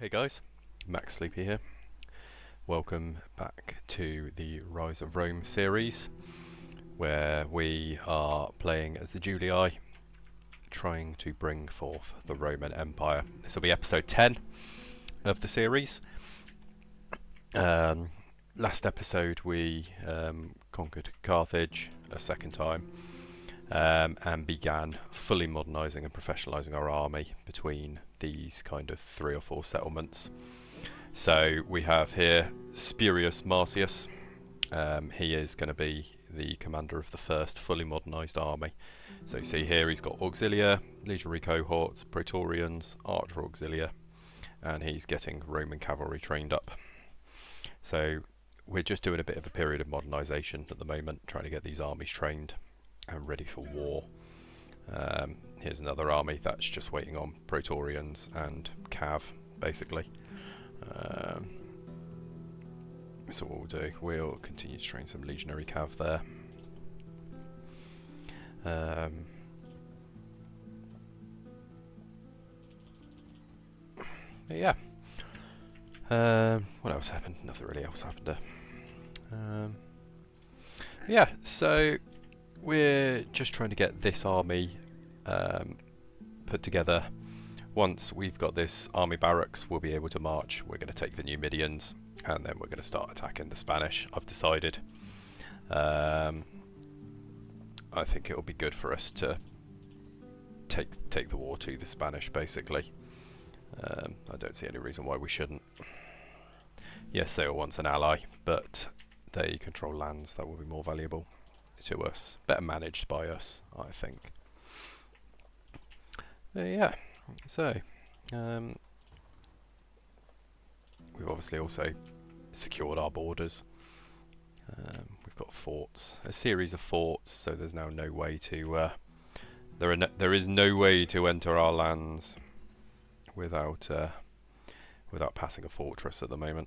Hey guys, Max Sleepy here. Welcome back to the Rise of Rome series, where we are playing as the Julii, trying to bring forth the Roman Empire. This will be episode 10 of the series. Last episode we conquered Carthage a second time and began fully modernising and professionalising our army between these kind of 3 or 4 settlements. So we have here Spurius Marcius. He is going to be the commander of the first fully modernised army. So you see here he's got Auxilia, legionary cohorts, Praetorians, Archer Auxilia, and he's getting Roman cavalry trained up. So we're just doing a bit of a period of modernisation at the moment, trying to get these armies trained and ready for war. Here's another army that's just waiting on Praetorians and Cav, basically. So what we'll do, we'll continue to train some legionary Cav there. Yeah. What else happened? Nothing really else happened there. Yeah, so we're just trying to get this army put together. Once we've got this army barracks, we'll be able to march. We're going to take the Numidians, and then we're going to start attacking the Spanish. I've decided. I think it'll be good for us to take the war to the Spanish, basically. I don't see any reason why we shouldn't. Yes, they were once an ally, but they control lands that will be more valuable to us, better managed by us, I think. Yeah, so we've obviously also secured our borders. We've got forts, a series of forts, so there's now no way to there is no way to enter our lands without passing a fortress at the moment,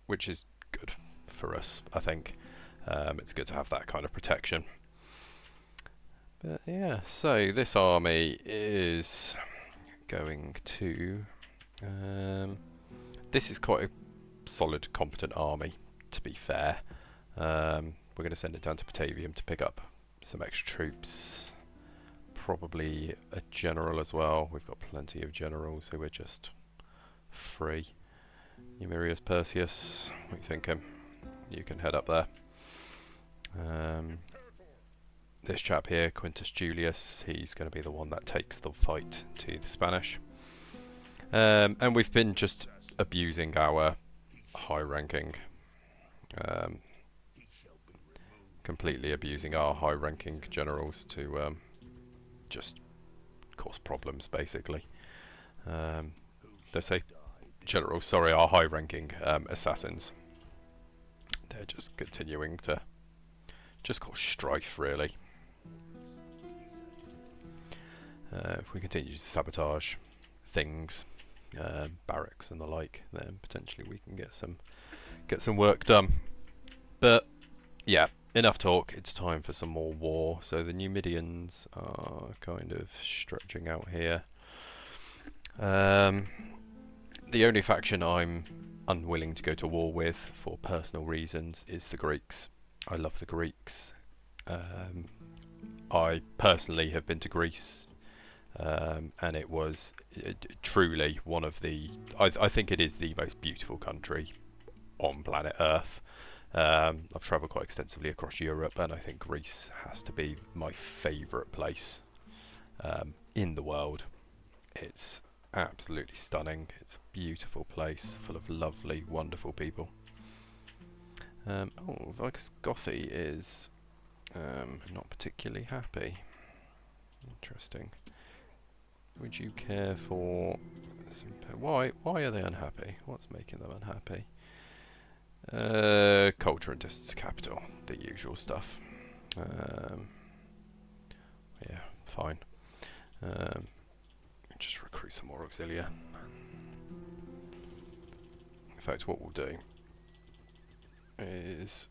which is good for us, I think. It's good to have that kind of protection. But yeah, so this army is going to... this is quite a solid, competent army, to be fair. We're going to send it down to Batavium to pick up some extra troops. Probably a general as well. We've got plenty of generals who are just free. Numerius Perseus, what are you thinking? You can head up there. This chap here, Quintus Julius, he's going to be the one that takes the fight to the Spanish. And we've been just abusing our high-ranking, completely abusing our high-ranking generals to just cause problems, basically. They say generals, sorry, our high-ranking assassins. They're just continuing to just cause strife, really. If we continue to sabotage things, barracks and the like, then potentially we can get some work done. But yeah, enough talk. It's time for some more war. So the Numidians are kind of stretching out here. The only faction I'm unwilling to go to war with for personal reasons is the Greeks. I love the Greeks. I personally have been to Greece, and it was truly one of the... I think it is the most beautiful country on planet Earth. I've travelled quite extensively across Europe, and I think Greece has to be my favourite place in the world. It's absolutely stunning. It's a beautiful place, full of lovely, wonderful people. Vicus Gothi is not particularly happy. Interesting. Would you care for some... Why are they unhappy? What's making them unhappy? Culture and distance capital, the usual stuff. Yeah, fine. Just recruit some more auxilia. In fact, what we'll do is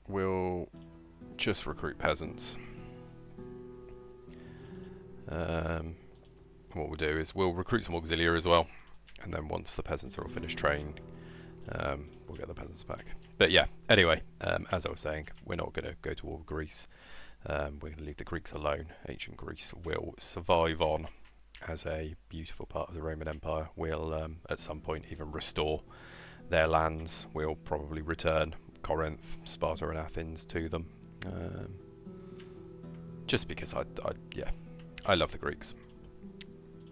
we'll just recruit peasants. What we'll do is we'll recruit some auxilia as well, and then once the peasants are all finished training, we'll get the peasants back. But yeah, anyway, as I was saying, we're not going to go to war with Greece. We're going to leave the Greeks alone. Ancient Greece will survive on as a beautiful part of the Roman Empire. We'll at some point even restore their lands. We'll probably return Corinth, Sparta and Athens to them. Just because I love the Greeks.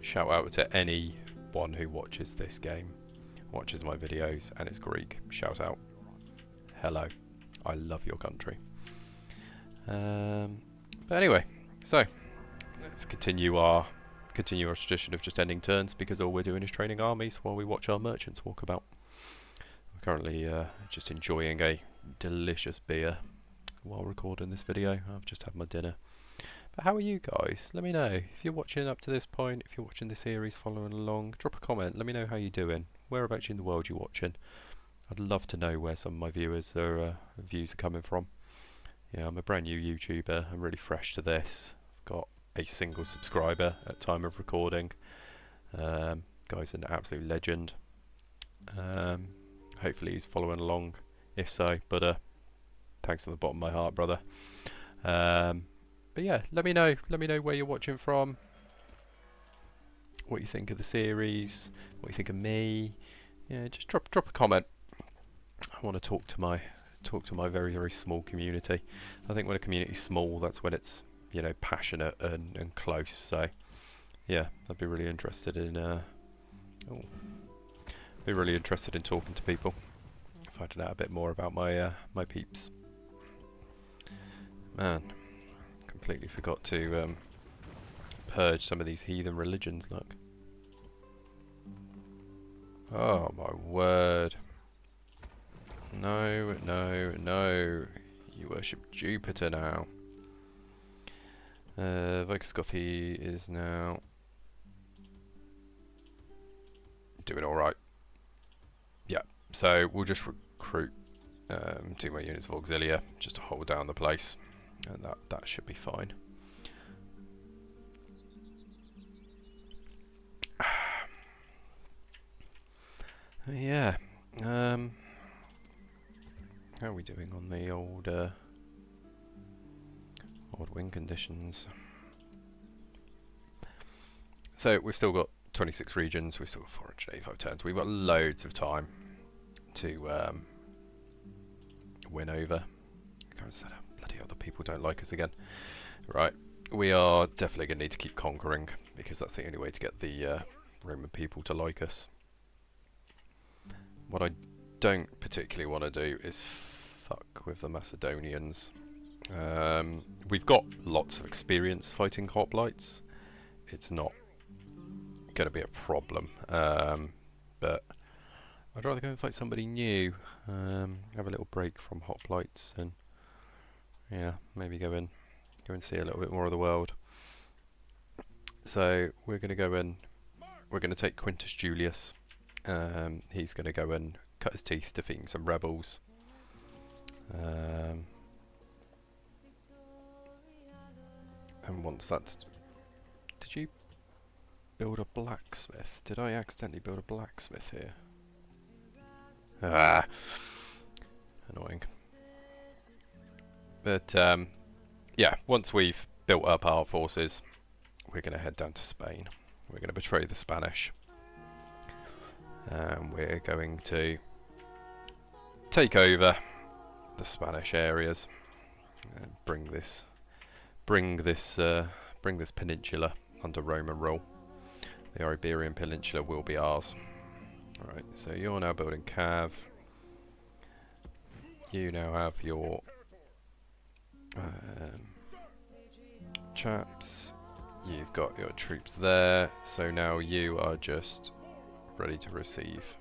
Shout out to anyone who watches this game, watches my videos and is Greek. Shout out. Hello. I love your country. But anyway, so let's continue our tradition of just ending turns, because all we're doing is training armies while we watch our merchants walk about. I'm currently just enjoying a delicious beer while recording this video. I've just had my dinner. But how are you guys? Let me know. If you're watching up to this point, if you're watching the series, following along, drop a comment. Let me know how you're doing. Whereabouts in the world you're watching. I'd love to know where some of my views are coming from. Yeah, I'm a brand new YouTuber. I'm really fresh to this. I've got a single subscriber at time of recording. Guy's an absolute legend. Hopefully he's following along, if so, but thanks from the bottom of my heart, brother. But yeah, let me know where you're watching from, what you think of the series, what you think of me. Yeah, just drop a comment. I want to talk to my very, very small community. I think when a community's small, that's when it's, you know, passionate and close. So yeah, I'd be really interested in talking to people, finding out a bit more about my my peeps. Man, completely forgot to purge some of these heathen religions. Look. Oh my word. No, no, no. You worship Jupiter now. Vicoscothi is now doing alright. Yeah, so we'll just recruit 2 more units of auxilia just to hold down the place, and that should be fine. Yeah. How are we doing on the old win conditions? So we've still got 26 regions, we've still got 485 turns. We've got loads of time to win over. Bloody other people don't like us again. Right, we are definitely going to need to keep conquering, because that's the only way to get the Roman people to like us. What I don't particularly want to do is fuck with the Macedonians. We've got lots of experience fighting hoplites. It's not going to be a problem, but I'd rather go and fight somebody new. Have a little break from hoplites, and yeah, maybe go and see a little bit more of the world. So we're going to go and we're going to take Quintus Julius. He's going to go and cut his teeth defeating some rebels. And once that's... Did you build a blacksmith? Did I accidentally build a blacksmith here? Ah! Annoying. But yeah, once we've built up our forces, we're going to head down to Spain. We're going to betray the Spanish. We're going to take over the Spanish areas and bring this peninsula under Roman rule. The Iberian Peninsula will be ours. Alright, so you're now building cav. You now have your chaps. You've got your troops there, so now you are just ready to receive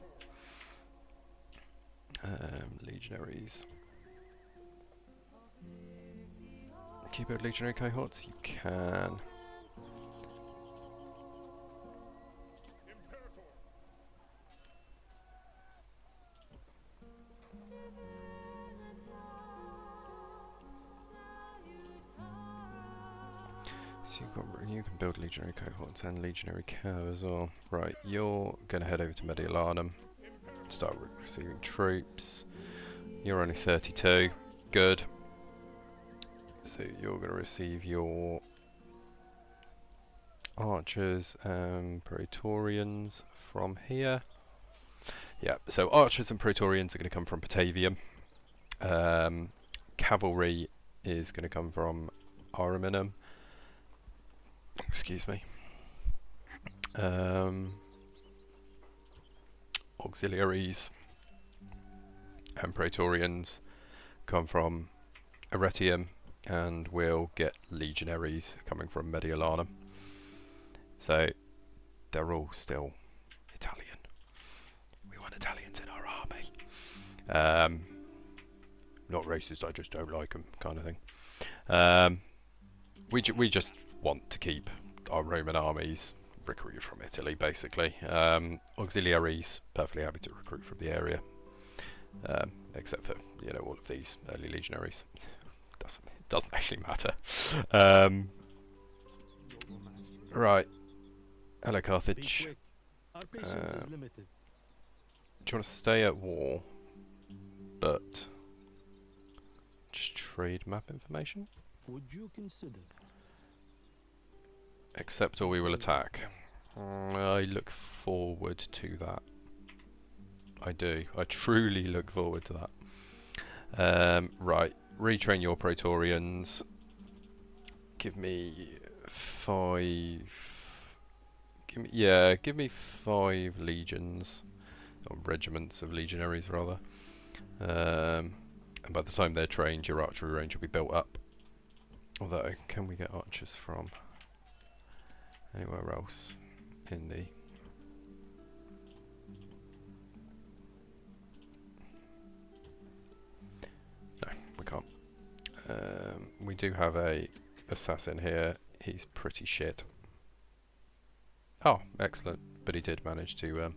legionaries. Can you build legionary cohorts? You can. So you can build legionary cohorts and legionary cav as well. Right, you're going to head over to Mediolanum, start receiving troops. You're only 32, good. So you're going to receive your archers and praetorians from here. Yeah, so archers and praetorians are going to come from Batavium. Cavalry is going to come from Ariminum. Excuse me. Auxiliaries and praetorians come from Arretium, and we'll get legionaries coming from Mediolanum. So they're all still Italian. We want Italians in our army. Not racist, I just don't like them, kind of thing. We just want to keep our Roman armies recruited from Italy, basically. Auxiliaries, perfectly happy to recruit from the area, except for all of these early legionaries. Doesn't actually matter. Right. Hello, Carthage. Do you want to stay at war, but just trade map information? Would you consider? Accept or we will attack. I look forward to that. I do. I truly look forward to that. Right. Retrain your Praetorians. Give me 5... Give me 5 legions. Or regiments of legionaries, rather. And by the time they're trained, your archery range will be built up. Although, can we get archers from anywhere else in the... No, we can't. We do have a assassin here. He's pretty shit. Oh, excellent! But he did manage to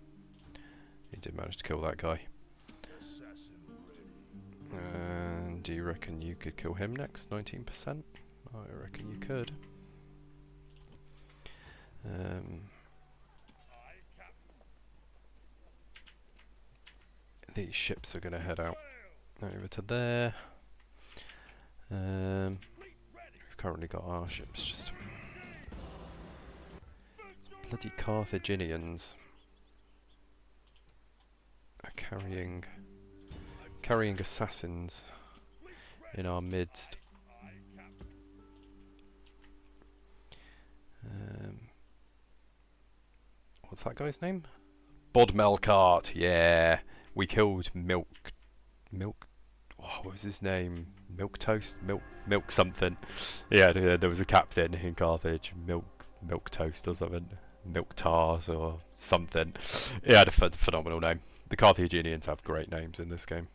kill that guy. And do you reckon you could kill him next? 19%? I reckon you could. These ships are going to head out over to there. We've currently got our ships just... Bloody Carthaginians are carrying assassins in our midst. What's that guy's name? Bodmelkart, yeah. We killed Milk... Oh, what was his name? Milk Toast? Milk something. Yeah, there was a captain in Carthage. Milk Toast or something. Milk Tart or something. He had a phenomenal name. The Carthaginians have great names in this game.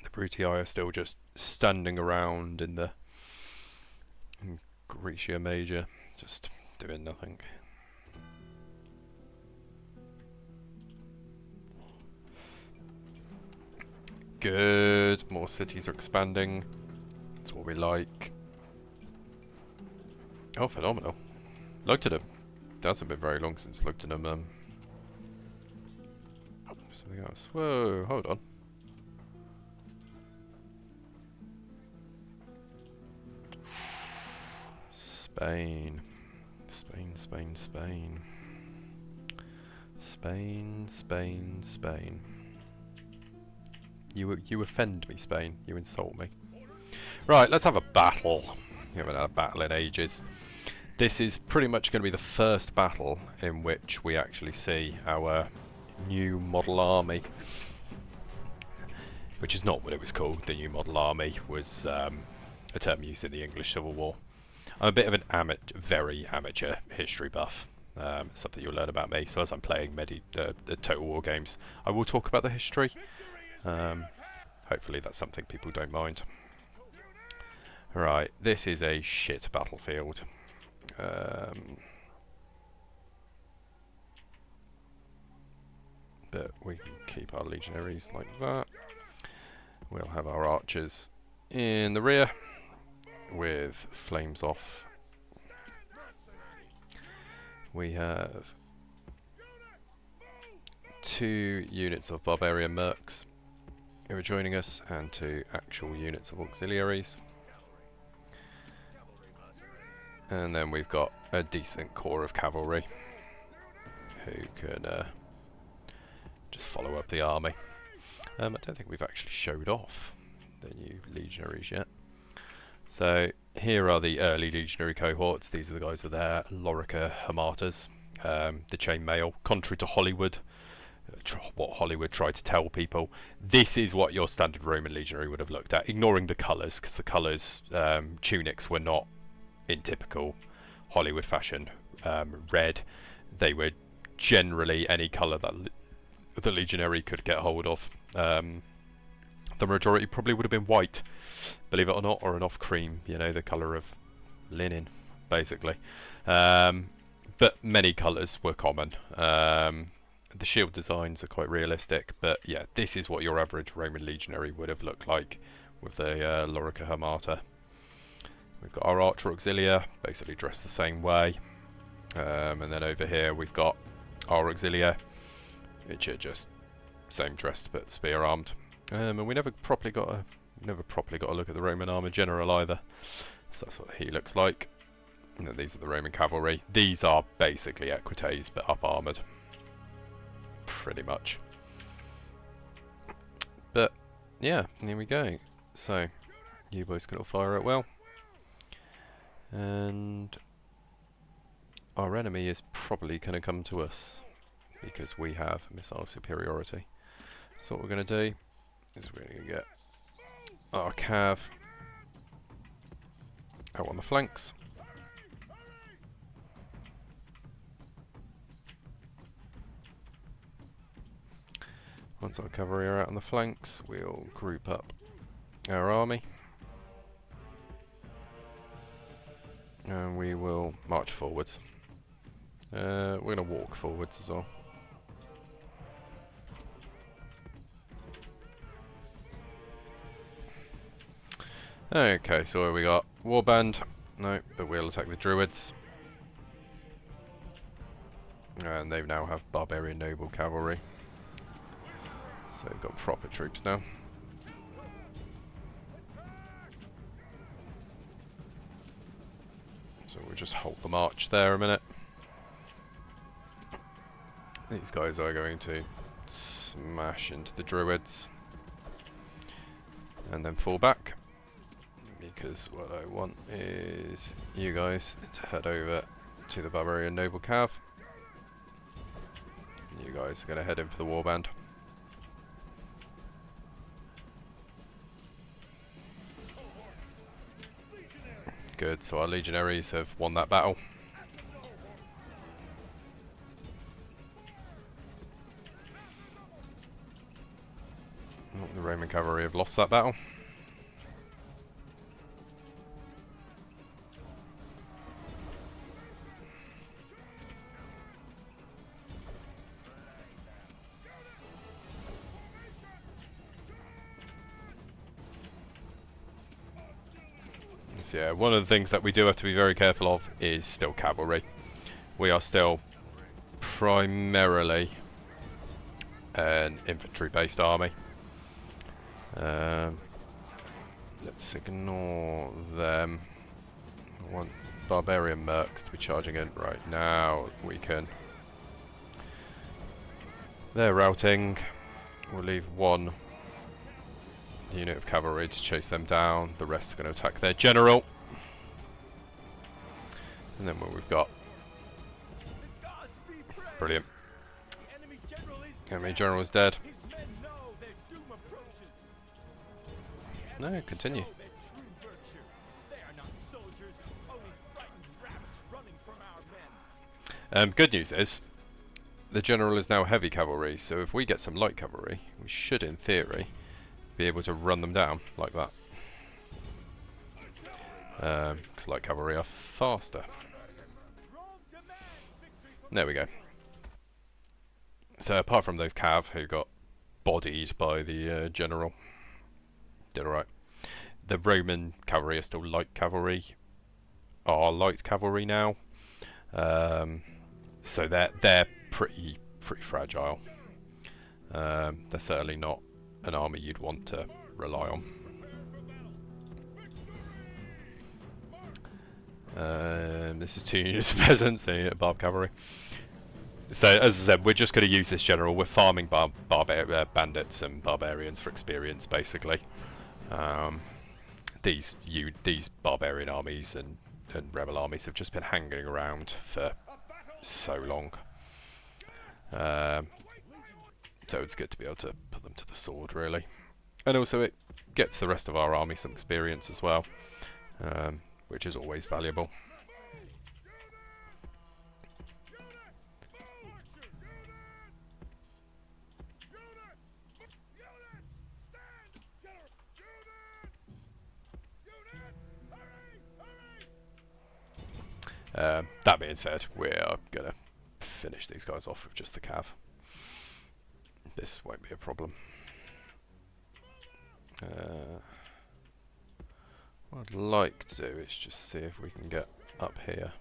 The Brutii are still just standing around in Grecia Major, just doing nothing. Good. More cities are expanding. That's what we like. Oh, phenomenal. Lugdunum. It hasn't been very long since Lugdunum. Something else. Whoa, hold on. Spain. Spain. You offend me, Spain. You insult me. Right, let's have a battle. We haven't had a battle in ages. This is pretty much going to be the first battle in which we actually see our new model army. Which is not what it was called. The new model army was a term used in the English Civil War. I'm a bit of an very amateur history buff. Something you'll learn about me. So as I'm playing the Total War games, I will talk about the history. Hopefully that's something people don't mind. Right, this is a shit battlefield. But we can keep our legionaries like that. We'll have our archers in the rear with flames off. We have 2 units of barbarian mercs who are joining us and 2 actual units of auxiliaries. And then we've got a decent core of cavalry who can just follow up the army. I don't think we've actually showed off the new legionaries yet. So here are the early legionary cohorts. These are the guys with their Lorica Hamatas, the chainmail. Contrary to Hollywood, what Hollywood tried to tell people, this is what your standard Roman legionary would have looked at, ignoring the colours, because the colours, tunics were not in typical Hollywood fashion red. They were generally any colour that the legionary could get hold of. The majority probably would have been white, believe it or not, or an off cream, you know, the colour of linen, basically. But many colours were common. The shield designs are quite realistic, but yeah, this is what your average Roman legionary would have looked like with the Lorica Hamata. We've got our archer auxilia, basically dressed the same way. And then over here we've got our auxilia, which are just same dressed but spear armed. And we never properly got a look at the Roman armour general either. So that's what he looks like. And then these are the Roman cavalry. These are basically equites but up armoured, pretty much. But yeah, here we go. So you boys can all fire it well. And our enemy is probably going to come to us because we have missile superiority. So what we're going to do is we're going to get our cav out on the flanks. Once our cavalry are out on the flanks, we'll group up our army. And we will march forwards. We're going to walk forwards as well. Okay, so where we got warband. No, but we'll attack the druids. And they now have barbarian noble cavalry. So we've got proper troops now. So we'll just hold the march there a minute. These guys are going to smash into the druids and then fall back, because what I want is you guys to head over to the barbarian noble cav. You guys are going to head in for the warband. Good, so our legionaries have won that battle. Oh, the Roman cavalry have lost that battle. So yeah, one of the things that we do have to be very careful of is still cavalry. We are still primarily an infantry-based army. Let's ignore them. I want barbarian mercs to be charging in right now. We can. They're routing. We'll leave one unit of cavalry to chase them down. The rest are going to attack their general. And then what we've got. Brilliant. Enemy general is dead. No, continue. Good news is, the general is now heavy cavalry, so if we get some light cavalry, we should, in theory, be able to run them down like that. Because light cavalry are faster. There we go. So apart from those cav who got bodied by the general, did alright. The Roman cavalry are still light cavalry, are light cavalry now, so they're pretty fragile. They're certainly not an army you'd want to rely on. This is 2 units of peasants, a unit of barb cavalry. So, as I said, we're just going to use this general. We're farming bandits and barbarians for experience, basically. These barbarian armies and rebel armies have just been hanging around for so long. So it's good to be able to put them to the sword, really. And also it gets the rest of our army some experience as well, which is always valuable. That being said, we are going to finish these guys off with just the cav. This won't be a problem. What I'd like to do is just see if we can get up here.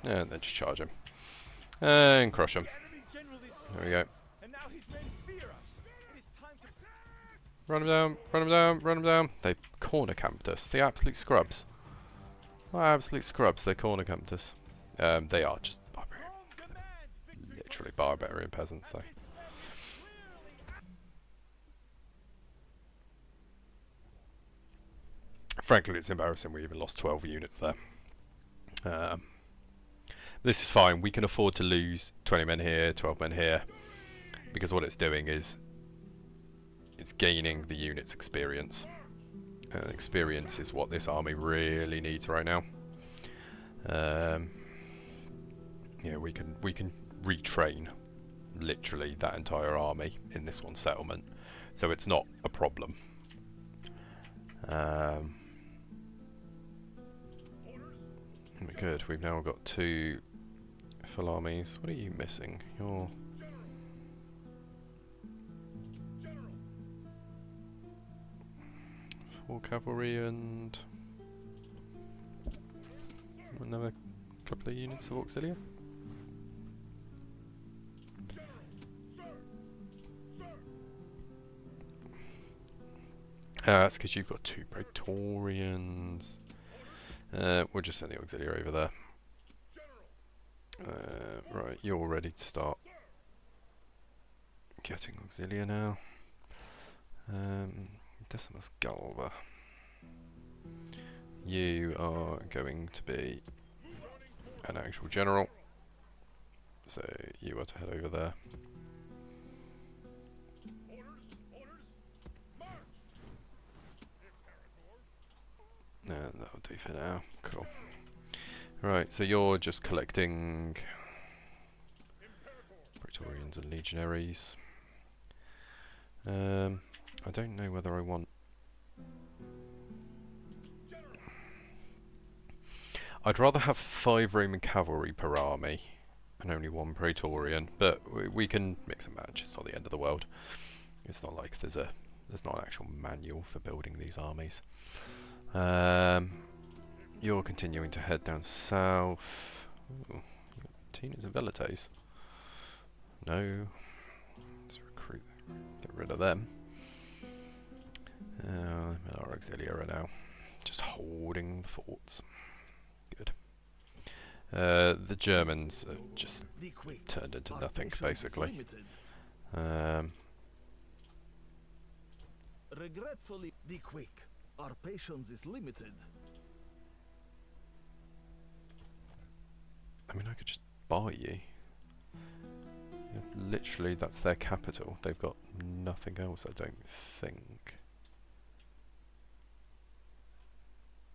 And then just charge him. And crush him. There we go. Run him down, run him down, run him down. They corner camped us. The absolute scrubs. Absolute scrubs, they corner camped us. They are just barbarian. Literally barbarian peasants, though. Frankly, it's embarrassing we even lost 12 units there. This is fine. We can afford to lose 20 men here, 12 men here, because what it's doing is it's gaining the unit's experience. Experience is what this army really needs right now. Yeah, we can retrain literally that entire army in this one settlement, so it's not a problem. Good. We've now got 2 full armies. What are you missing? You're 4 cavalry and another couple of units of auxiliary. That's because you've got 2 Praetorians. We'll just send the auxiliary over there. Right, you're ready to start getting auxilia now. Decimus Galba. You are going to be an actual general, so you are to head over there. And that'll do for now. Cool. Right, so you're just collecting Praetorians and Legionaries. I don't know whether I want... I'd rather have 5 Roman cavalry per army and only 1 Praetorian, but we can mix and match. It's not the end of the world. It's not like there's not an actual manual for building these armies. You're continuing to head down south. Ooh, Tinas and Velites. No. Let's recruit. Get rid of them. Our auxiliary now. Just holding the forts. Good. The Germans are just turned into nothing, basically. Regretfully, be quick. Our patience is limited. I mean, I could just buy you. Yeah, literally, that's their capital. They've got nothing else, I don't think.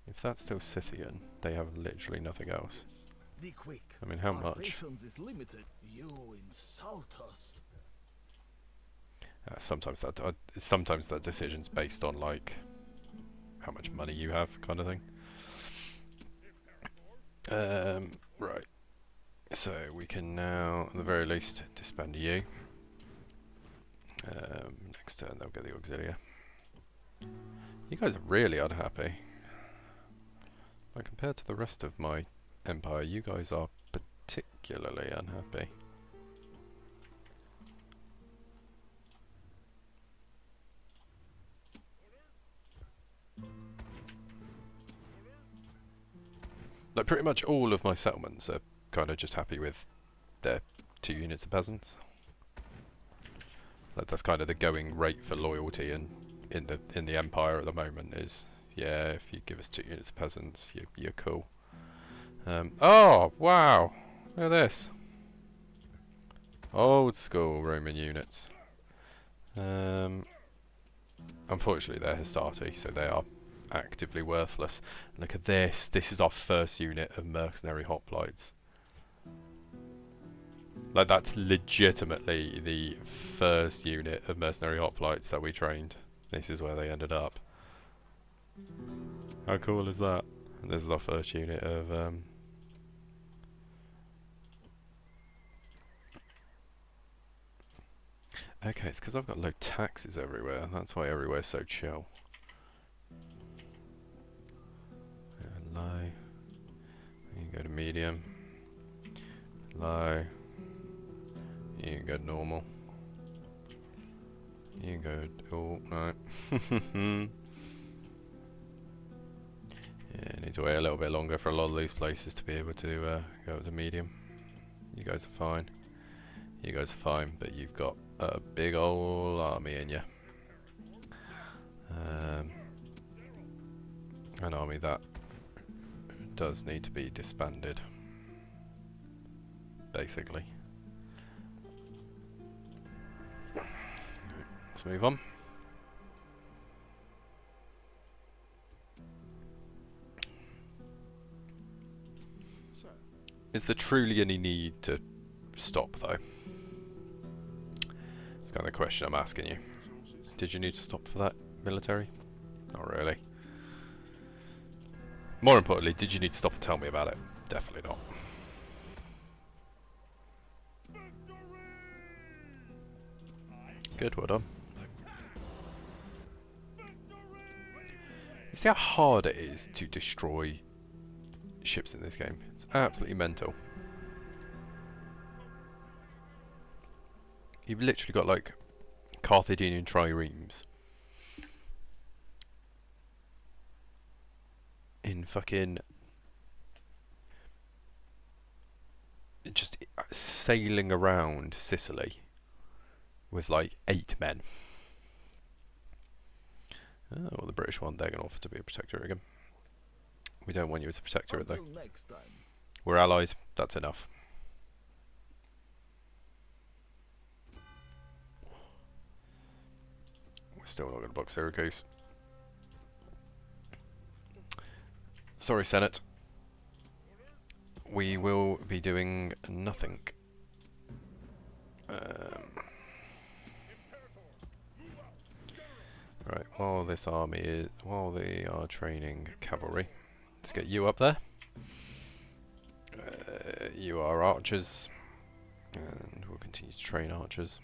If that's still Scythian, they have literally nothing else. Be quick. I mean, how Our much? patience is limited. You insult us. Sometimes that decision's based on like how much money you have, kind of thing. Right. So we can now, at the very least, disband you. Next turn they'll get the auxilia. You guys are really unhappy. Like, compared to the rest of my empire, you guys are particularly unhappy. Like, pretty much all of my settlements are kind of just happy with their 2 units of peasants. Like, that's kind of the going rate for loyalty and in the empire at the moment is, yeah, if you give us 2 units of peasants, you're cool. Oh, wow! Look at this. Old school Roman units. Unfortunately, they're Hastati, so they are actively worthless. Look at this. This is our first unit of mercenary hoplites. Like, that's legitimately the first unit of mercenary hoplites that we trained. This is where they ended up. How cool is that? And this is our first unit of okay, it's because I've got low taxes everywhere. That's why everywhere's so chill. Low. You can go to medium. Low. You can go to normal. You can go. Oh no. Yeah, need to wait a little bit longer for a lot of these places to be able to go up to medium. You guys are fine. You guys are fine, but you've got a big old army in you. An army that does need to be disbanded, basically. Let's move on. Is there truly any need to stop, though? It's kind of the question I'm asking you. Did you need to stop for that military? Not really. More importantly, did you need to stop and tell me about it? Definitely not. Good, well done. You see how hard it is to destroy ships in this game? It's absolutely mental. You've literally got, like, Carthaginian triremes in fucking just sailing around Sicily with like 8 men. Oh, well, the British one, they're going to offer to be a protectorate again. We don't want you as a protectorate, though. Next time. We're allies, that's enough. We're still not going to block Syracuse. Sorry, Senate. We will be doing nothing. Right, while this army is, while they are training cavalry, let's get you up there. You are archers, and we'll continue to train archers.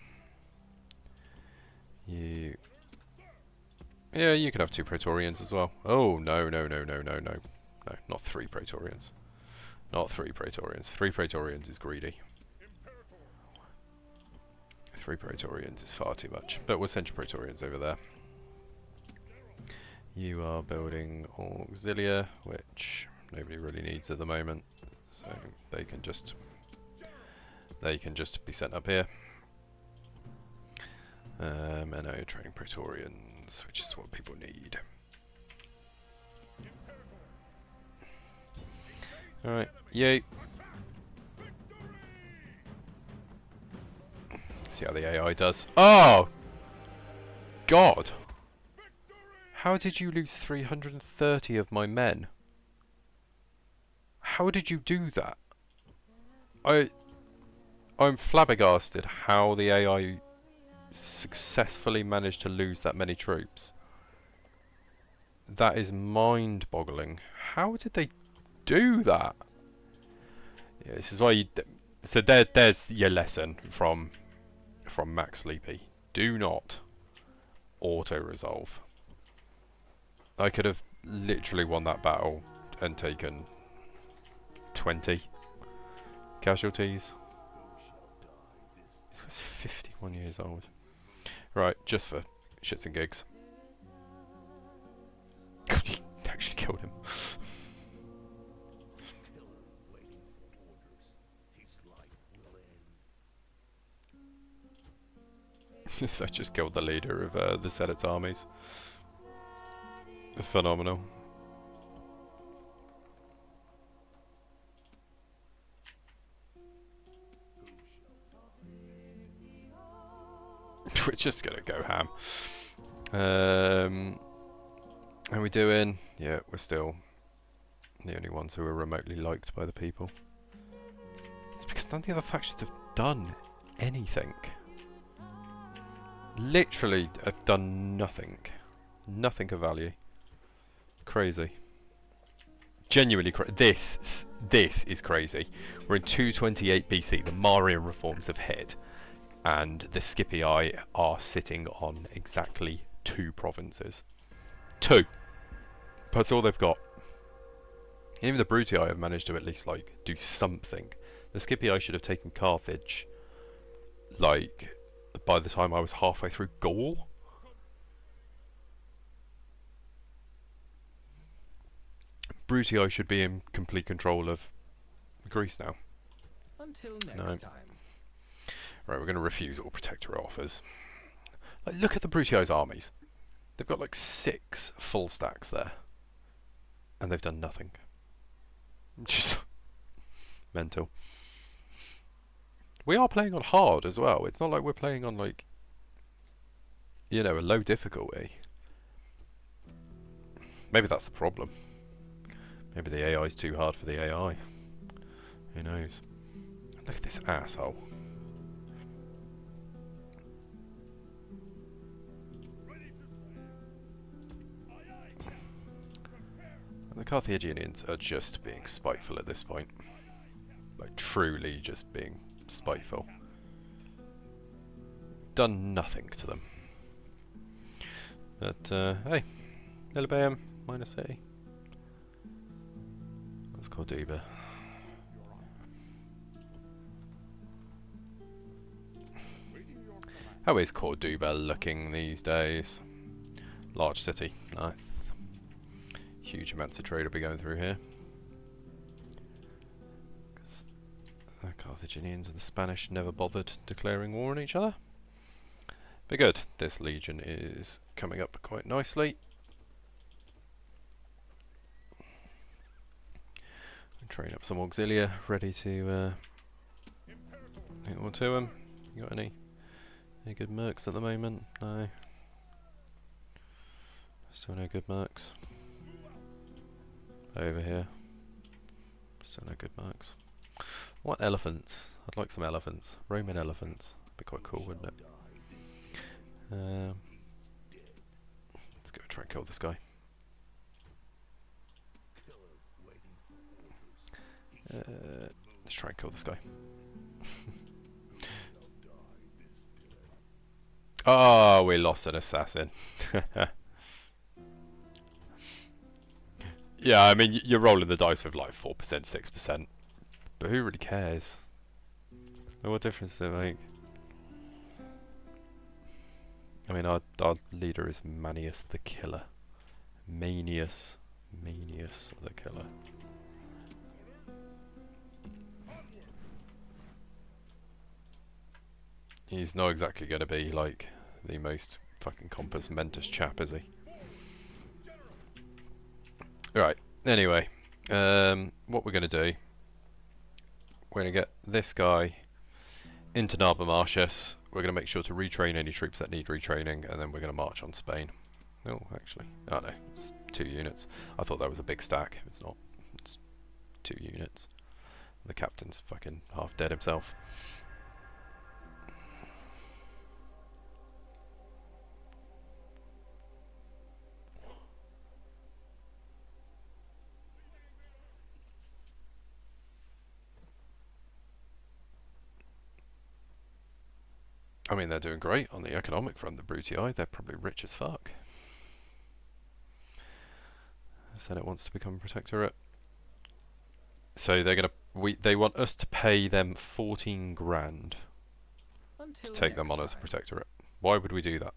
You, yeah, you can have 2 Praetorians as well. Oh no, no, no, no, no, no, no, not 3 Praetorians. Not 3 Praetorians. 3 Praetorians is greedy. 3 Praetorians is far too much. But we'll send your Praetorians over there. You are building auxilia, which nobody really needs at the moment, so they can just be sent up here. And now you're training Praetorians, which is what people need. Alright, yay. See how the AI does. Oh! God! How did you lose 330 of my men? How did you do that? I'm flabbergasted how the AI successfully managed to lose that many troops. That is mind-boggling. How did they do that? Yeah, this is why you. So there's your lesson from Max Sleepy. Do not auto resolve. I could have literally won that battle and taken 20 casualties. This guy's 51 years old. Right, just for shits and gigs. He actually killed him. So I just killed the leader of the Senate's armies. Phenomenal. We're just gonna go ham. How we doing? Yeah, we're still the only ones who are remotely liked by the people. It's because none of the other factions have done anything. Literally have done nothing. Nothing of value. Crazy. Genuinely crazy. This is crazy. We're in 228 BC. The Marian reforms have hit. And the Scipii are sitting on exactly 2 provinces. 2! That's all they've got. Even the Brutii have managed to at least, like, do something. The Scipii should have taken Carthage, like, by the time I was halfway through Gaul. Brutii should be in complete control of Greece now. Until next time. Right, we're going to refuse all protectorate offers. Like, look at the Brutii's armies. They've got like 6 full stacks there. And they've done nothing. Just mental. We are playing on hard as well. It's not like we're playing on, like, you know, a low difficulty. Maybe that's the problem. Maybe the AI is too hard for the AI. Who knows? Look at this asshole. And the Carthaginians are just being spiteful at this point. Like, truly just being spiteful. Done nothing to them. But, hey. Lilybaeum, minus A. That's Corduba. How is Corduba looking these days? Large city, nice. Huge amounts of trade will be going through here. The Carthaginians and the Spanish never bothered declaring war on each other. But good, this legion is coming up quite nicely. Train up some auxilia, ready to hit one to them. You got any good mercs at the moment? No. Still no good mercs. Over here. Still no good mercs. What elephants? I'd like some elephants. Roman elephants. Be quite cool, wouldn't it? Let's go try and kill this guy. Let's try and kill this guy. Oh, we lost an assassin. Yeah, I mean, you're rolling the dice with like 4%, 6%. But who really cares? What difference does it make? I mean, our leader is Manius the Killer. Manius the Killer. He's not exactly going to be like the most fucking compos mentis chap, is he? Right, anyway, what we're going to do, we're going to get this guy into Narba Martius. We're going to make sure to retrain any troops that need retraining, and then we're going to march on Spain. Oh, actually, oh no, it's 2 units. I thought that was a big stack. It's not. It's 2 units. The captain's fucking half dead himself. I mean, they're doing great on the economic front, the Brutii. They're probably rich as fuck. The Senate wants to become a protectorate. So they're they want us to pay them 14 grand to take them on as a protectorate. Why would we do that?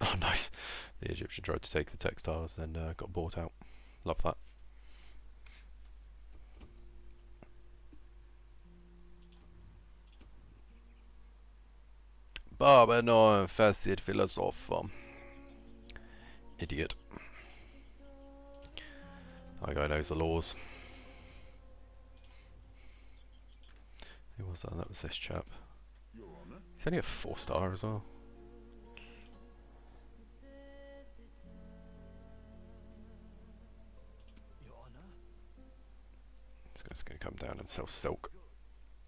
Oh, nice. The Egyptian tried to take the textiles and got bought out. Love that. Barber no facet philosopher. Idiot. That guy knows the laws. Who was that? That was this chap. He's only a 4-star as well. This guy's going to come down and sell silk.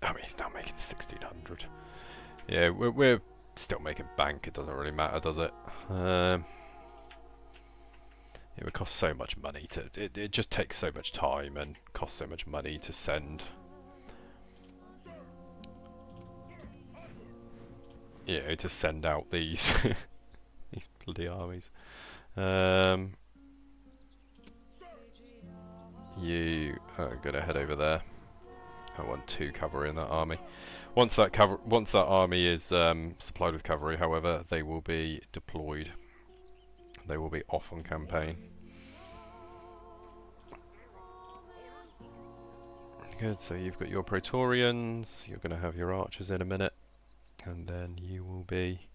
I mean, he's now making 1,600. Yeah, we're still making bank. It doesn't really matter, does it? It would cost so much money to. It just takes so much time and costs so much money to send. Yeah, to send out these these bloody armies. You are gonna head over there. I want 2 cavalry in that army. Once that army is supplied with cavalry, however, they will be deployed. They will be off on campaign. Good. So you've got your Praetorians. You're gonna have your archers in a minute, and then you will be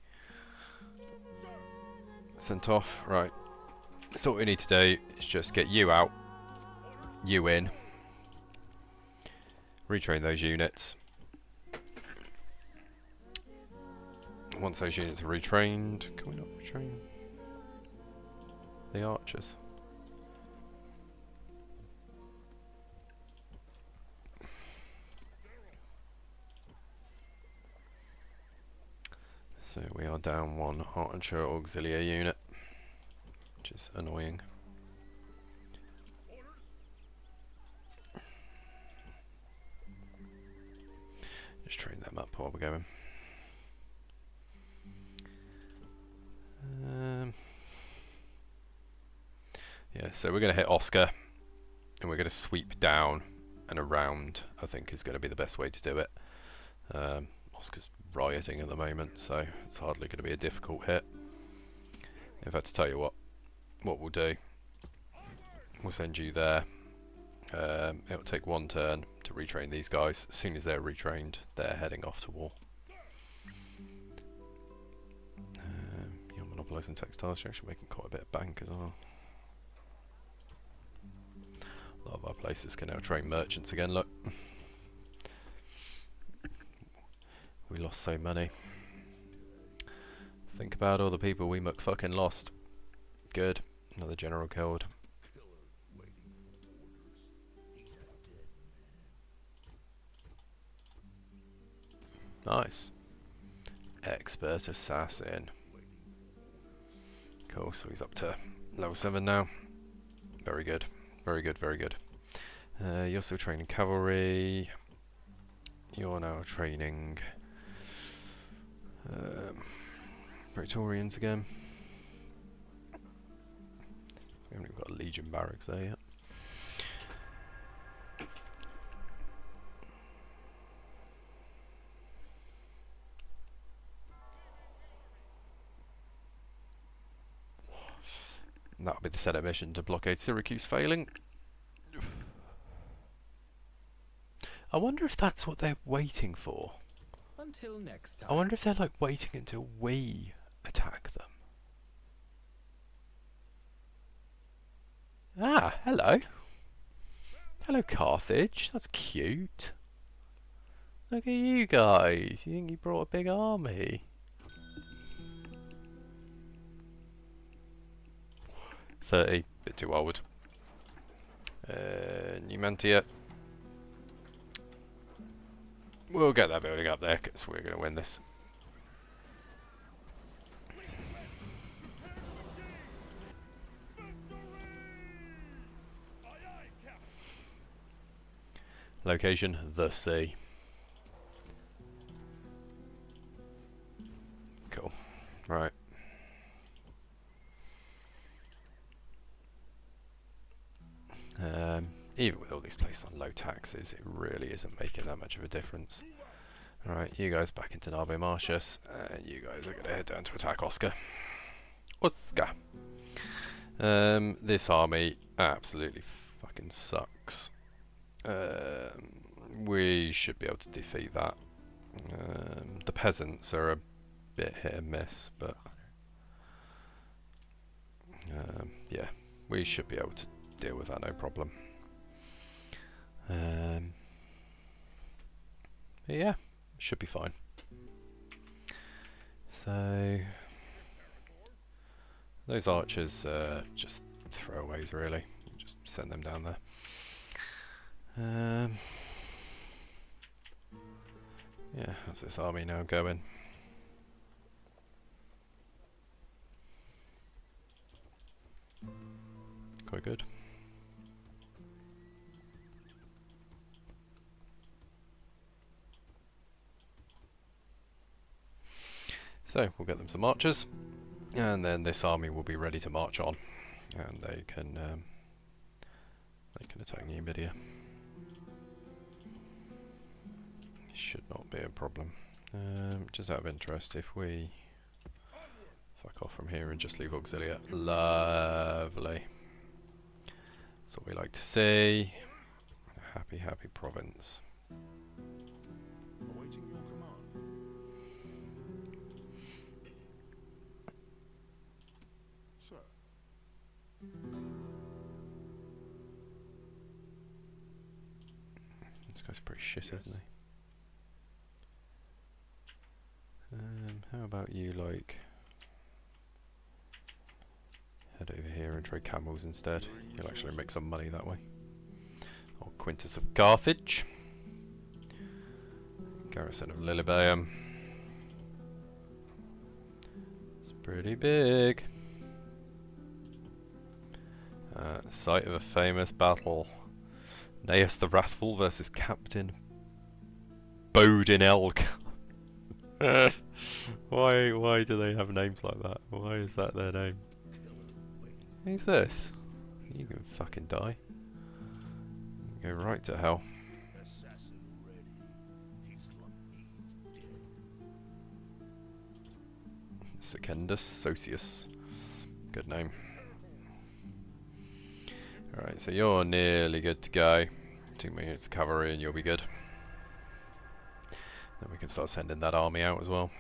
sent off. Right. So what we need to do is just get you out, you in, retrain those units. Once those units are retrained, can we not retrain the archers? So we are down 1 archer auxiliary unit, which is annoying. Just train them up while we're going. Yeah, so we're going to hit Oscar, and we're going to sweep down and around, I think is going to be the best way to do it. Oscar's rioting at the moment, so it's hardly going to be a difficult hit. In fact, to tell you what we'll do, we'll send you there. It'll take 1 turn to retrain these guys. As soon as they're retrained, they're heading off to war. You're monopolising textiles. You're actually making quite a bit of bank as well. A lot of our places can now train merchants again, look. We lost so many. Think about all the people we fucking lost. Good. Another general killed. Nice. Expert assassin. Cool, so he's up to level 7 now. Very good. Very good, very good. You're still training cavalry. You're now training Praetorians again. We haven't even got a Legion barracks there yet. And that'll be the Senate mission to blockade Syracuse failing. I wonder if that's what they're waiting for. Until next time. I wonder if they're like waiting until we attack them. Ah, hello. Hello, Carthage. That's cute. Look at you guys. You think you brought a big army? $30, bit too old. Numantia. We'll get that building up there because we're going to win this. Location, the sea. all these places on low taxes, it really isn't making that much of a difference. Alright, you guys back into Narbe Martius, and you guys are going to head down to attack Oscar. Oscar! This army absolutely fucking sucks. We should be able to defeat that. The peasants are a bit hit and miss, but yeah, we should be able to deal with that, no problem. Yeah, should be fine. So those archers just throwaways really. Just send them down there. Yeah, how's this army now going? Quite good. So we'll get them some archers, and then this army will be ready to march on, and they can attack Numidia. Should not be a problem. Just out of interest, if we fuck off from here and just leave Auxilia, lovely. That's what we like to see. Happy, happy province. Awaiting your command. Sir. This guy's pretty shit, isn't he? How about you, like, head over here and trade camels instead? You'll actually make some money that way. Or Quintus of Carthage. Garrison of Lilybaeum. It's pretty big. Site of a famous battle. Naeus the Wrathful versus Captain Bodin Elk. Why do they have names like that? Why is that their name? Who's this? You can fucking die. Go right to hell. Assassin ready. He's dead. Secundus Socius. Good name. Alright, so you're nearly good to go. 2 minutes of cavalry and you'll be good. Then we can start sending that army out as well.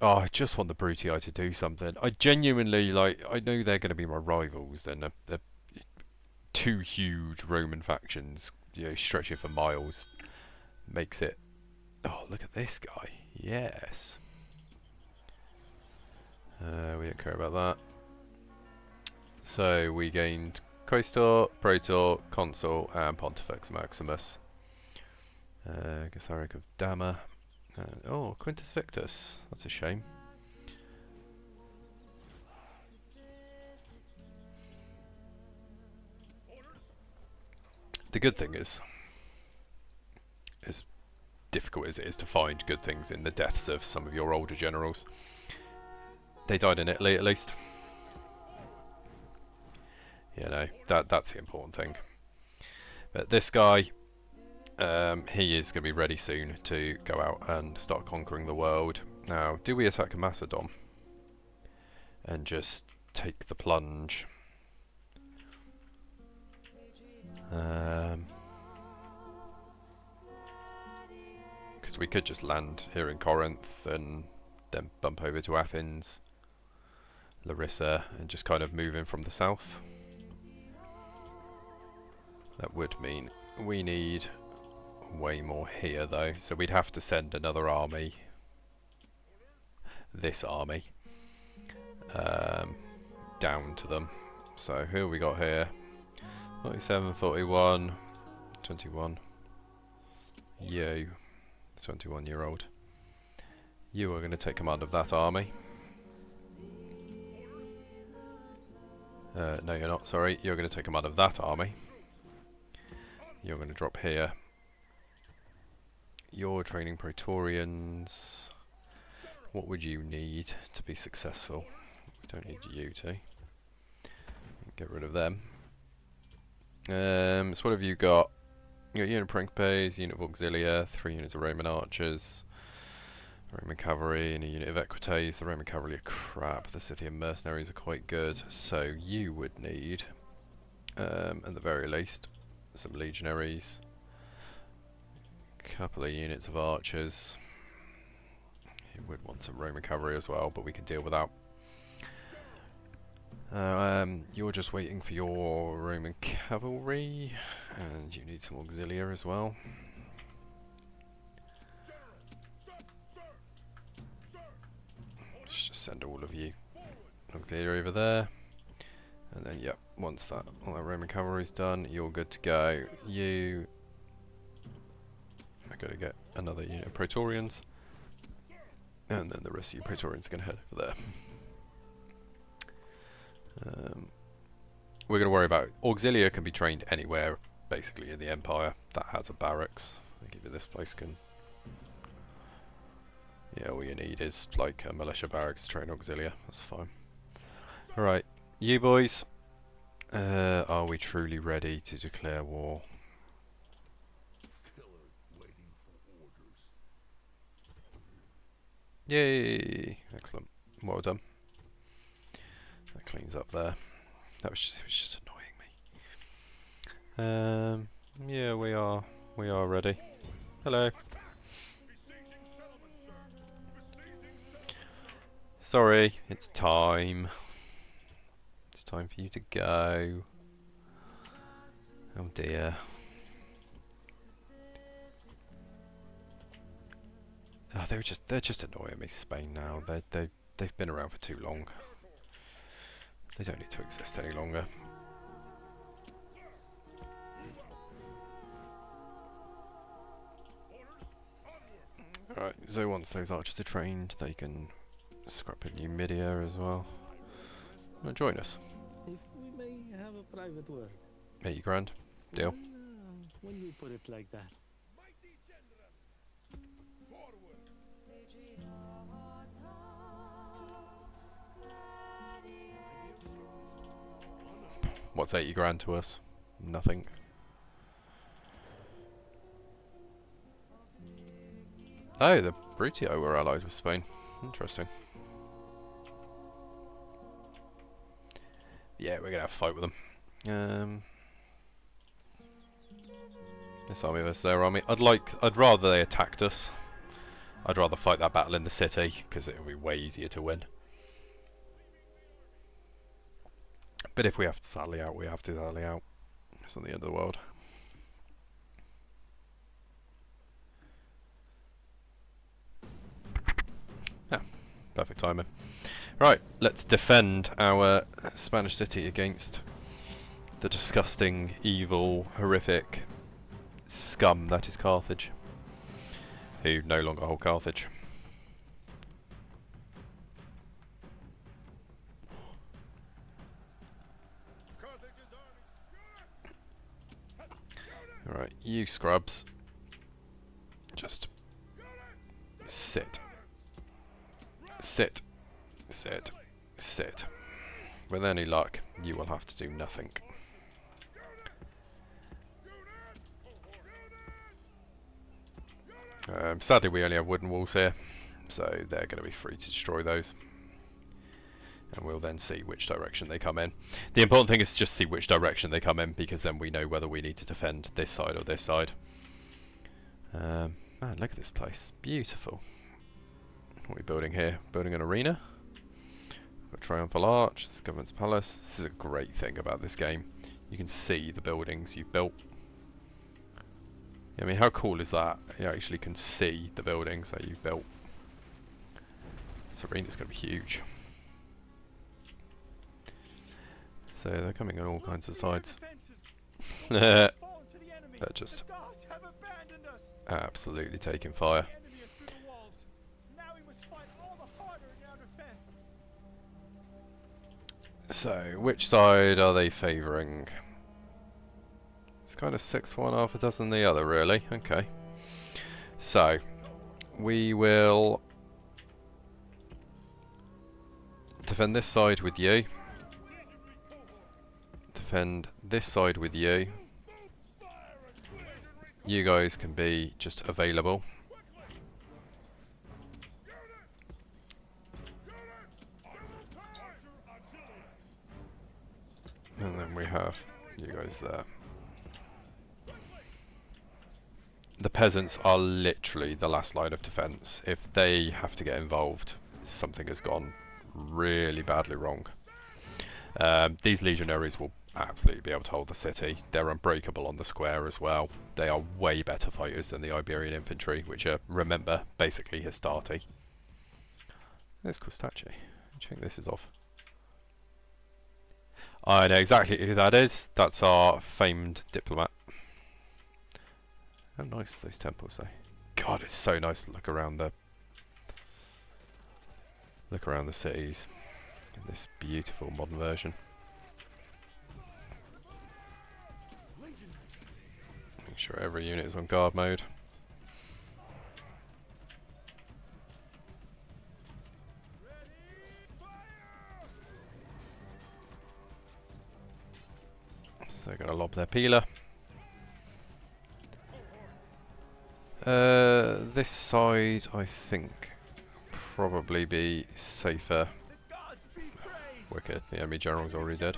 Oh, I just want the Brutii to do something. I genuinely, like, I know they're going to be my rivals, and they're two huge Roman factions, you know, stretching for miles. Makes it... Oh, look at this guy. Yes. We don't care about that. So we gained Quaestor, Praetor, Consul, and Pontifex Maximus. Gesaric of Dama. Oh, Quintus Victus. That's a shame. The good thing is, as difficult as it is to find good things in the deaths of some of your older generals, they died in Italy at least. You know, that's the important thing. But this guy, he is going to be ready soon to go out and start conquering the world. Now, do we attack Macedon and just take the plunge? Because we could just land here in Corinth and then bump over to Athens, Larissa, and just kind of move in from the south. That would mean we need way more here though, so we'd have to send another army, this army, down to them. So who have we got here? 47, 41, 21. You, 21-year-old. You are going to take command of that army. No, you're not, sorry. You're going to take command of that army. You're going to drop here. You're training Praetorians. what would you need to be successful? We don't need you to. Get rid of them. So what have you got? You got unit of Principes, unit of Auxilia, 3 units of Roman archers, Roman cavalry, and a unit of Equites. The Roman cavalry are crap. The Scythian mercenaries are quite good. So you would need, at the very least, some legionaries, a couple of units of archers. You would want some Roman cavalry as well, but we can deal with that. You're just waiting for your Roman cavalry, and you need some auxilia as well. Let's just send all of you auxilia over there, and then yep, once all that Roman cavalry is done, you're good to go. You are going to get another unit of Praetorians, and then the rest of you Praetorians are going to head over there. We're going to worry about auxilia can be trained anywhere basically in the Empire that has a barracks. I give you this place can. Yeah, all you need is like a militia barracks to train auxilia. That's fine. Alright, you boys, are we truly ready to declare war? Yay! Excellent. Well done. That cleans up there. It was just annoying me. Yeah, we are ready. Hello. Sorry, it's time. It's time for you to go. Oh dear. Oh, they're just annoying me, Spain now. They've been around for too long. They don't need to exist any longer. Alright, so once those archers are trained, they can scrap in Numidia as well. Join us. If we may have a private word. 80 grand. Deal. When you put it like that. What's 80 grand to us? Nothing. Oh, the Brutio were allied with Spain. Interesting. Yeah, we're gonna have a fight with them. This army versus their army. I'd rather they attacked us. I'd rather fight that battle in the city because it would be way easier to win. But if we have to sally out, we have to sally out. It's not the end of the world. Yeah, perfect timing. Right, let's defend our Spanish city against the disgusting, evil, horrific scum that is Carthage, who no longer hold Carthage. Alright, you scrubs, just sit. Sit. Sit. Sit. With any luck, you will have to do nothing. Sadly, we only have wooden walls here, so they're going to be free to destroy those. And we'll then see which direction they come in. The important thing is to just see which direction they come in, because then we know whether we need to defend this side or this side. Man, look at this place. Beautiful. What are we building here? Building an arena? Got Triumphal Arch, the Government's Palace. This is a great thing about this game. You can see the buildings you've built. I mean, how cool is that? You actually can see the buildings that you've built. This arena's going to be huge. So they're coming on all kinds of sides. They're just absolutely taking fire. So, which side are they favouring? It's kind of 6-1, half a dozen the other, really. Okay. So, we will defend this side with you. Defend this side with you. You guys can be just available. And then we have you guys there. The peasants are literally the last line of defense. If they have to get involved, something has gone really badly wrong. These legionaries will absolutely be able to hold the city. They're unbreakable on the square as well. They are way better fighters than the Iberian infantry, which are, remember, basically Hastati. There's Costace. Do you think this is off? I know exactly who that is. That's our famed diplomat. How nice those temples though. God, it's so nice to look around the cities in this beautiful modern version. Make sure every unit is on guard mode. So they're going to lob their peeler. This side, I think, probably be safer. Wicked, the enemy general's already dead.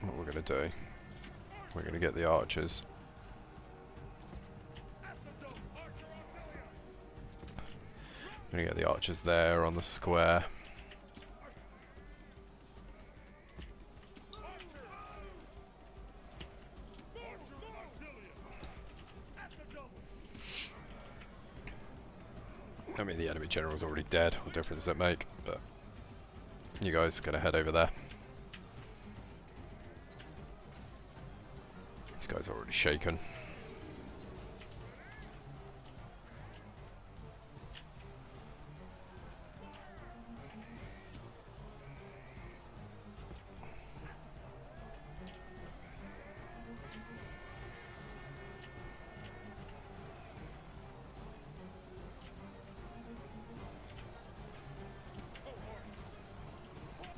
What we're going to do, we're going to get the archers. We're going to get the archers there on the square. I mean, the enemy general's already dead. What difference does it make? But you guys going to head over there. This guy's already shaken.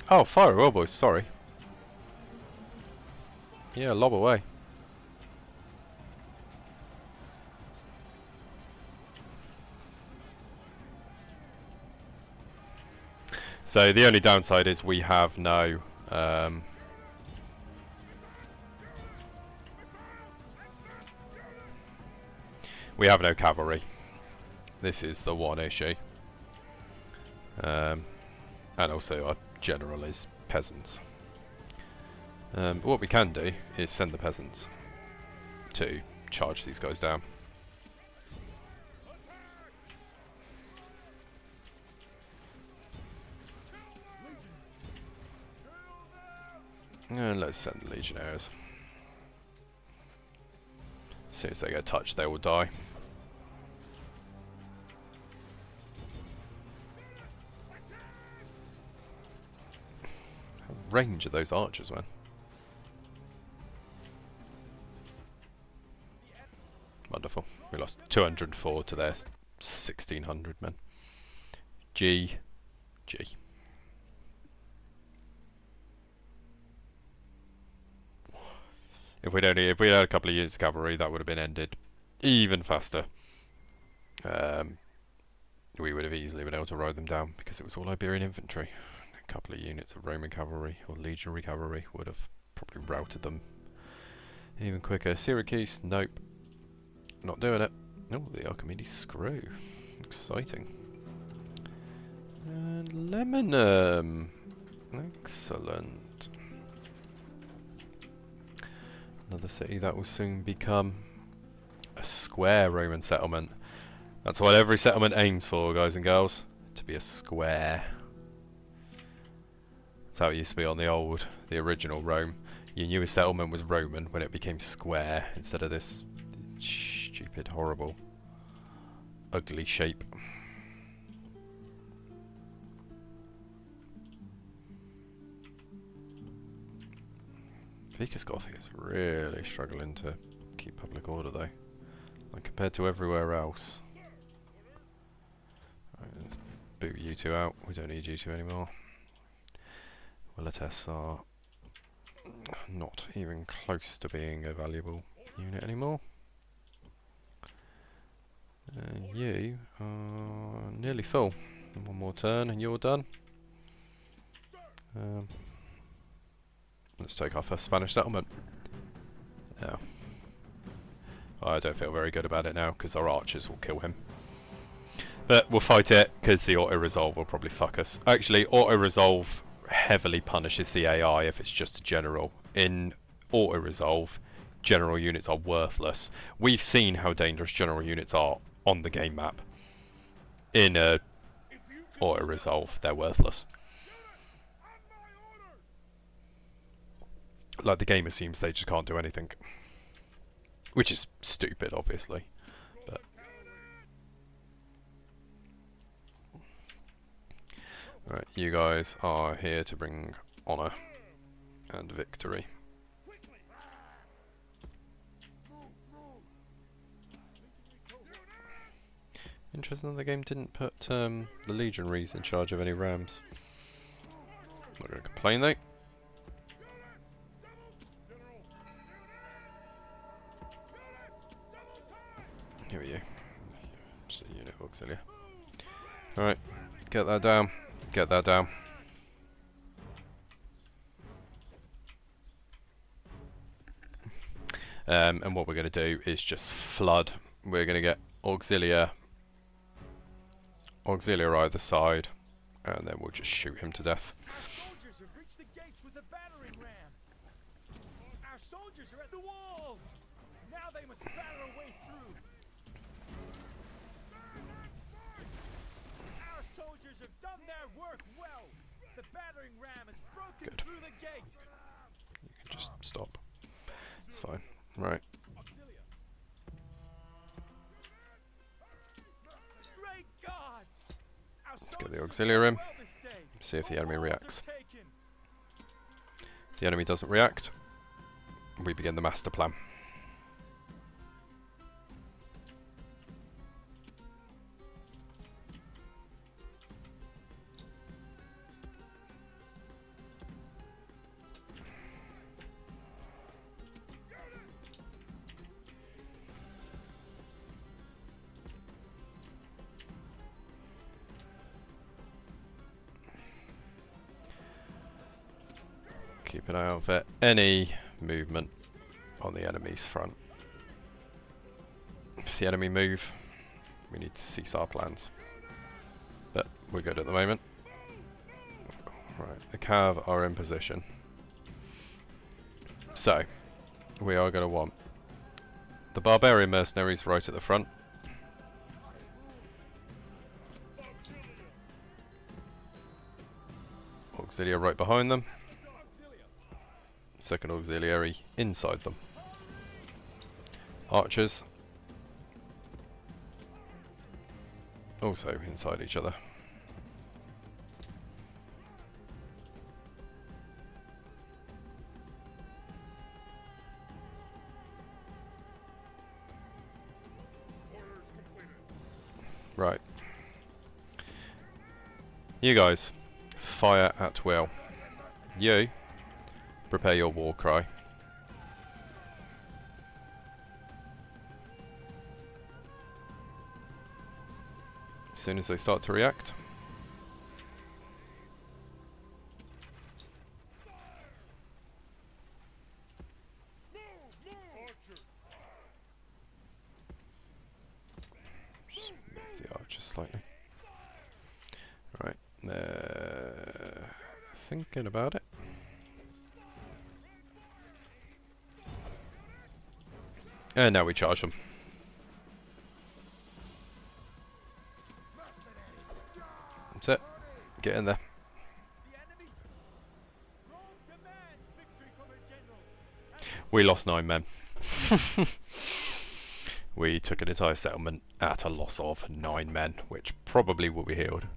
Oh, fire well, boys. Sorry. Yeah, lob away. So the only downside is we have no cavalry. This is the one issue. And also our general is peasants. What we can do is send the peasants to charge these guys down. And let's send the legionnaires. As soon as they get touched, they will die. How range of those archers, man. Wonderful. We lost 204 to their 1600 men. G. If we'd had a couple of units of cavalry, that would have been ended even faster. We would have easily been able to ride them down because it was all Iberian infantry. A couple of units of Roman cavalry or legionary cavalry would have probably routed them even quicker. Syracuse, nope. Not doing it. Oh, the Archimedes screw. Exciting. And Lemonum. Excellent. Another city that will soon become a square Roman settlement. That's what every settlement aims for, guys and girls. To be a square. That's how it used to be on the original Rome. You knew a settlement was Roman when it became square instead of this stupid, horrible, ugly shape. Vicus Gothic is really struggling to keep public order though. Like compared to everywhere else. Right, let's boot you two out. We don't need you two anymore. Willites are not even close to being a valuable unit anymore. And you are nearly full. One more turn and you're done. Let's take our first Spanish settlement. Oh. I don't feel very good about it now because our archers will kill him. But we'll fight it because the auto-resolve will probably fuck us. Actually, auto-resolve heavily punishes the AI if it's just a general. In auto-resolve, general units are worthless. We've seen how dangerous general units are on the game map. In auto-resolve, they're worthless. Like, the game assumes they just can't do anything. Which is stupid, obviously. But right, you guys are here to bring honour and victory. Interesting that the game didn't put the legionaries in charge of any rams. Not going to complain though. Here we go. Just a unit of auxilia. Alright, get that down. Get that down. And what we're going to do is just flood. We're going to get auxilia either side, and then we'll just shoot him to death. Our soldiers have reached the gates with a battering ram. Our soldiers are at the walls. Now they must batter a way through. Our soldiers have done their work well. The battering ram has broken Good. through the gate. You can just stop. It's fine. Right. Great gods! Our Let's get the soldiers auxiliary in. have done well this day. See if the All enemy walls reacts. are taken. If the enemy doesn't react, we begin the master plan. Keep an eye out for any movement on the enemy's front. If the enemy move, we need to cease our plans. But we're good at the moment. Right, the Cav are in position. So, we are going to want the Barbarian Mercenaries right at the front. Auxilia right behind them. Second auxiliary inside them. Archers also inside each other. Right. You guys, fire at will. You, prepare your war cry. As soon as they start to react. Just move the archers slightly. Right, thinking about it. And now we charge them. That's it. Get in there. The enemy. Rome demands victory from her generals. We lost 9 men. We took an entire settlement at a loss of 9 men, which probably will be healed.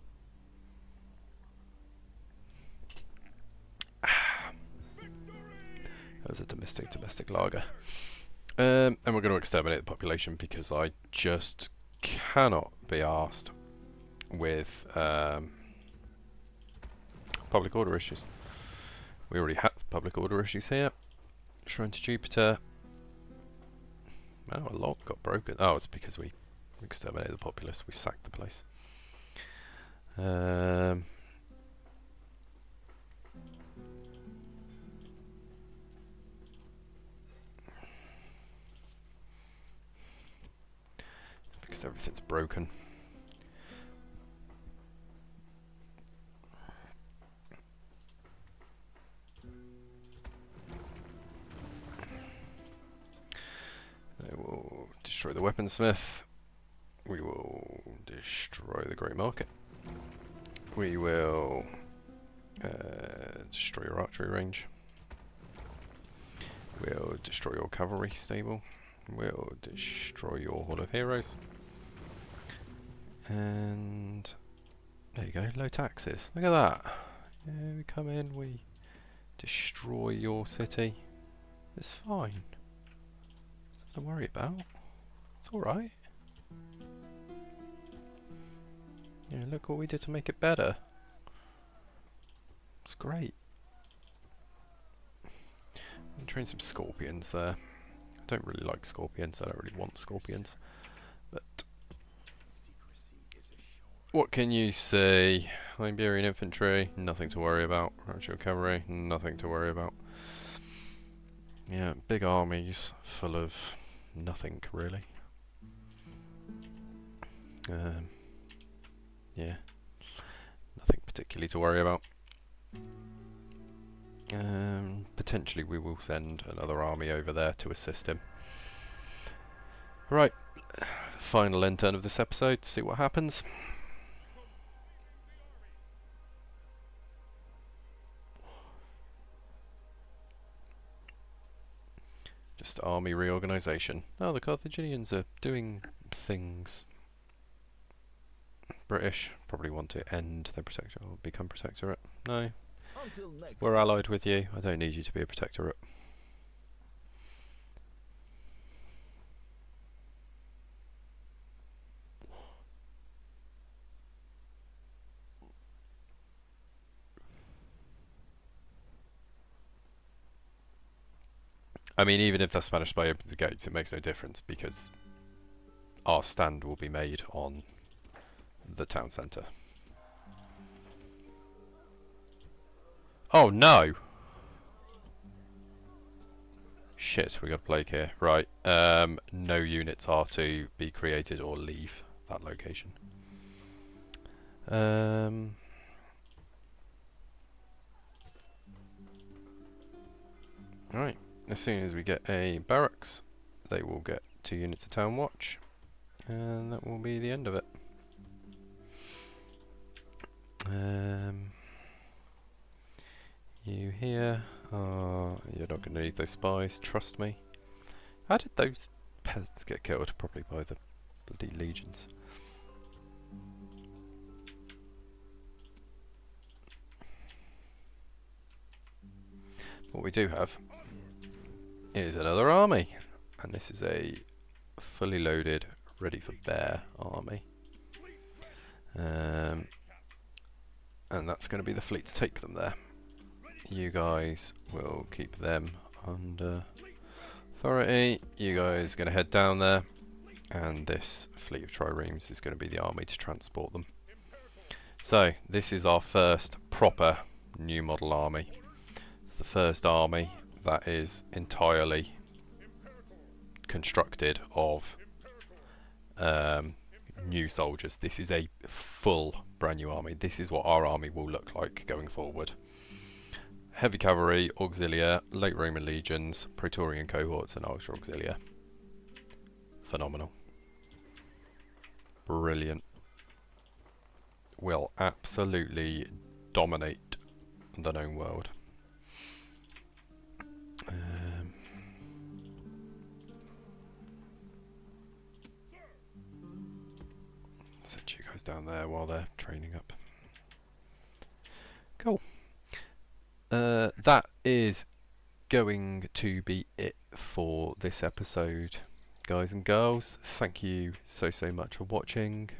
That was a domestic lager. And we're going to exterminate the population because I just cannot be arsed with public order issues. We already have public order issues here. Shrine to Jupiter. Oh, a lock got broken. Oh, it's because we exterminated the populace. We sacked the place. Because everything's broken. They will destroy the weaponsmith. We will destroy the Great Market. We will destroy your archery range. We'll destroy your cavalry stable. We'll destroy your Hall of Heroes. And there you go, low taxes. Look at that. Yeah, we come in, we destroy your city. It's fine. It's nothing to worry about. It's alright. Yeah, look what we did to make it better. It's great. I'm train some scorpions there. I don't really like scorpions, I don't really want scorpions. But what can you say? Iberian infantry, nothing to worry about. Archer cavalry, nothing to worry about. Yeah, big armies full of nothing really. Yeah, nothing particularly to worry about. Potentially we will send another army over there to assist him. Right, final end turn of this episode, see what happens. Just army reorganisation. Oh, the Carthaginians are doing things. British probably want to end their protectorate or become protectorate. No. Until next We're allied with you. I don't need you to be a protectorate. I mean, even if the Spanish spy opens the gates, it makes no difference because our stand will be made on the town centre. Oh no! Shit, we got a plague here. Right, no units are to be created or leave that location. Alright, as soon as we get a barracks, they will get 2 units of town watch, and that will be the end of it. You here, you're not going to need those spies, trust me. How did those peasants get killed? Probably by the bloody legions. What we do have is another army, and this is a fully loaded, ready for bear army. And that's going to be the fleet to take them there. You guys will keep them under authority. You guys are going to head down there, and this fleet of triremes is going to be the army to transport them. So this is our first proper new model army. It's the first army that is entirely constructed of new soldiers. This is a full brand new army. This is what our army will look like going forward. Heavy cavalry, auxilia, late Roman legions, Praetorian cohorts, and ultra auxilia. Phenomenal. Brilliant. Will absolutely dominate the known world. Set you guys down there while they're training up. Cool. That is going to be it for this episode, guys and girls. Thank you so much for watching.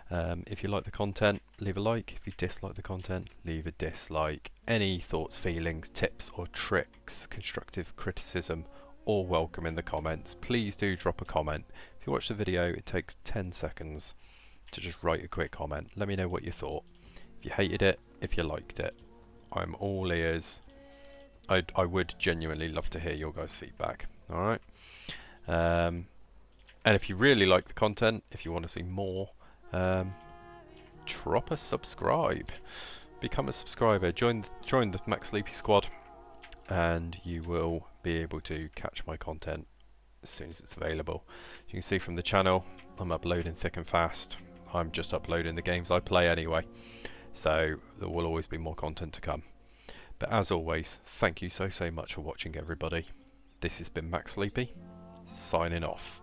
If you like the content, leave a like. If you dislike the content, leave a dislike. Any thoughts, feelings, tips or tricks, constructive criticism, all welcome in the comments. Please do drop a comment. If you watch the video, it takes 10 seconds to just write a quick comment. Let me know what you thought. If you hated it, if you liked it. I'm all ears. I would genuinely love to hear your guys' feedback. Alright? And if you really like the content, if you want to see more, drop a subscribe. Become a subscriber. Join the Max Sleepy squad, and you will be able to catch my content as soon as it's available. You can see from the channel, I'm uploading thick and fast. I'm just uploading the games I play anyway, so there will always be more content to come. But as always, thank you so much for watching, everybody. This has been Max Sleepy, signing off.